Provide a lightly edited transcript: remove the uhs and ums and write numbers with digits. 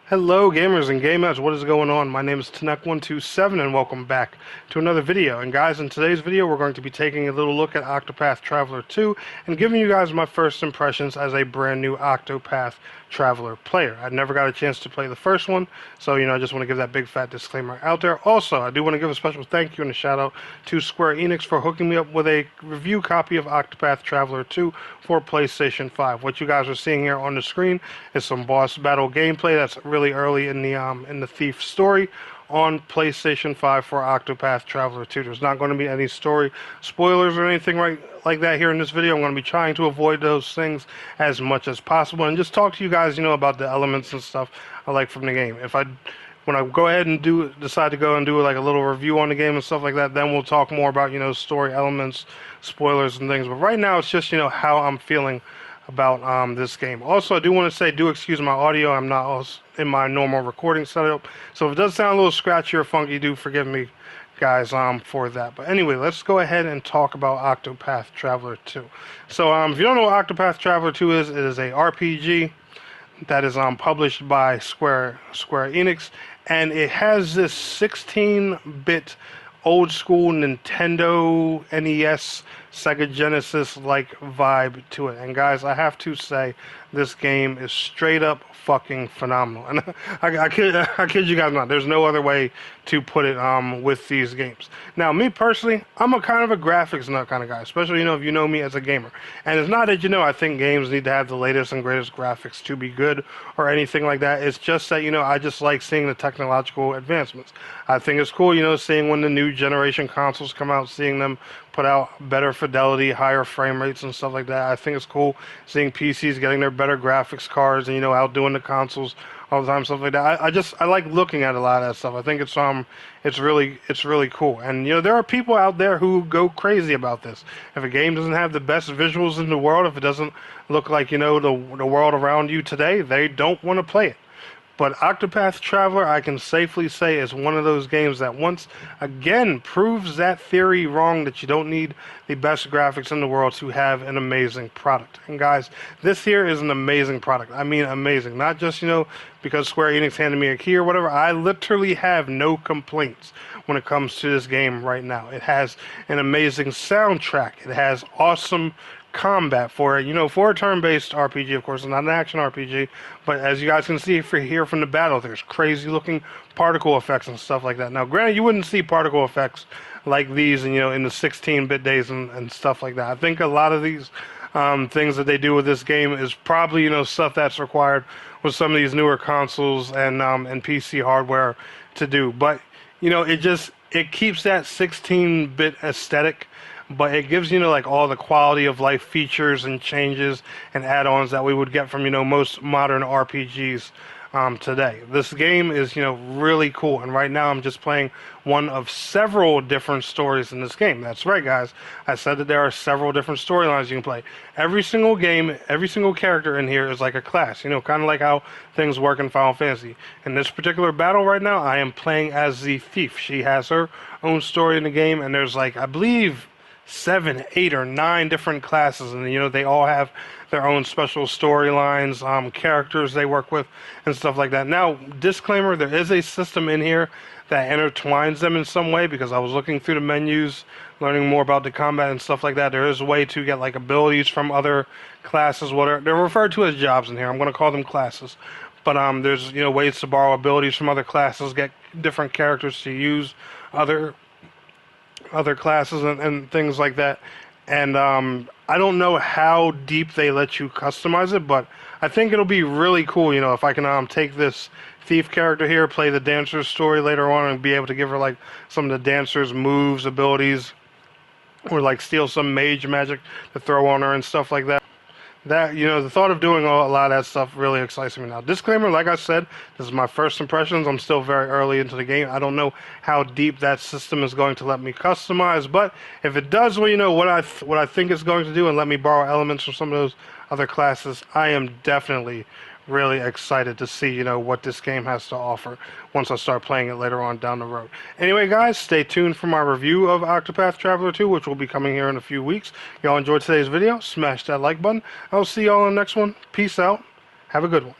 Hello gamers and gamers, what is going on? My name is Tanek127 and welcome back to another video. And guys, in today's video we're going to be taking a little look at Octopath Traveler 2 and giving you guys my first impressions as a brand new Octopath Traveler player. I never got a chance to play the first one, so I just want to give that big fat disclaimer out there. Also, I do want to give a special thank you and a shout out to Square Enix for hooking me up with a review copy of Octopath Traveler 2 for PlayStation 5. What you guys are seeing here on the screen is some boss battle gameplay that's really early in the Thief story on PlayStation 5 for Octopath Traveler 2. There's not going to be any story spoilers or anything like that here in this video. I'm going to be trying to avoid those things as much as possible and just talk to you guys, about the elements and stuff I like from the game. When I go ahead and decide to go and do like a little review on the game and stuff like that, then we'll talk more about, story elements, spoilers and things. But right now it's just, how I'm feeling about this game. Also, I do want to say, do excuse my audio. I'm not in my normal recording setup, so if it does sound a little scratchy or funky, do forgive me, guys, for that. But anyway, let's go ahead and talk about Octopath Traveler 2. So, if you don't know what Octopath Traveler 2 is, it is a RPG that is published by Square Enix, and it has this 16-bit old school Nintendo NES Sega Genesis like vibe to it. And guys, I have to say, this game is straight up fucking phenomenal. And I kid you guys not. There's no other way to put it with these games. Now, me personally, I'm a kind of a graphics nut kind of guy, especially, if you know me as a gamer. And it's not that, I think games need to have the latest and greatest graphics to be good or anything like that. It's just that, I just like seeing the technological advancements. I think it's cool, seeing when the new generation consoles come out, seeing them put out better fidelity, higher frame rates and stuff like that. I think it's cool seeing PCs getting their better graphics cards and, outdoing the consoles all the time, stuff like that. I like looking at a lot of that stuff. I think it's really cool. And there are people out there who go crazy about this. If a game doesn't have the best visuals in the world, if it doesn't look like the world around you today, they don't want to play it. But Octopath Traveler, I can safely say, is one of those games that once again proves that theory wrong, that you don't need the best graphics in the world to have an amazing product. And guys, this here is an amazing product. I mean amazing. Not just, because Square Enix handed me a key or whatever. I literally have no complaints when it comes to this game right now. It has an amazing soundtrack. It has awesome combat for it, for a turn-based RPG, of course, not an action RPG, but as you guys can see here from the battle, there's crazy looking particle effects and stuff like that. Now, granted, you wouldn't see particle effects like these, in the 16-bit days and stuff like that. I think a lot of these things that they do with this game is probably, stuff that's required with some of these newer consoles and PC hardware to do. But, it keeps that 16-bit aesthetic, but it gives, like all the quality of life features and changes and add-ons that we would get from, most modern RPGs today. This game is, really cool. And right now I'm just playing one of several different stories in this game. That's right, guys. I said that there are several different storylines you can play. Every single game, every single character in here is like a class, kind of like how things work in Final Fantasy. In this particular battle right now, I am playing as the Thief. She has her own story in the game, and there's like, I believe, 7, 8, or 9 different classes, and they all have their own special storylines, characters they work with, and stuff like that. Now, disclaimer: there is a system in here that intertwines them in some way, because I was looking through the menus, learning more about the combat and stuff like that. There is a way to get like abilities from other classes. Whatever they're referred to as jobs in here, I'm going to call them classes. But there's ways to borrow abilities from other classes, get different characters to use other classes and things like that. And I don't know how deep they let you customize it, but I think it'll be really cool, if I can take this Thief character here, play the dancer's story later on, and be able to give her like some of the dancer's moves, abilities, or like steal some mage magic to throw on her and stuff like that. The thought of doing a lot of that stuff really excites me now. Disclaimer, like I said, this is my first impressions. I'm still very early into the game. I don't know how deep that system is going to let me customize, but if it does, what I think it's going to do and let me borrow elements from some of those other classes, I am definitely really excited to see, what this game has to offer once I start playing it later on down the road. Anyway, guys, stay tuned for my review of Octopath Traveler 2, which will be coming here in a few weeks. Y'all enjoyed today's video, smash that like button. I'll see y'all in the next one. Peace out. Have a good one.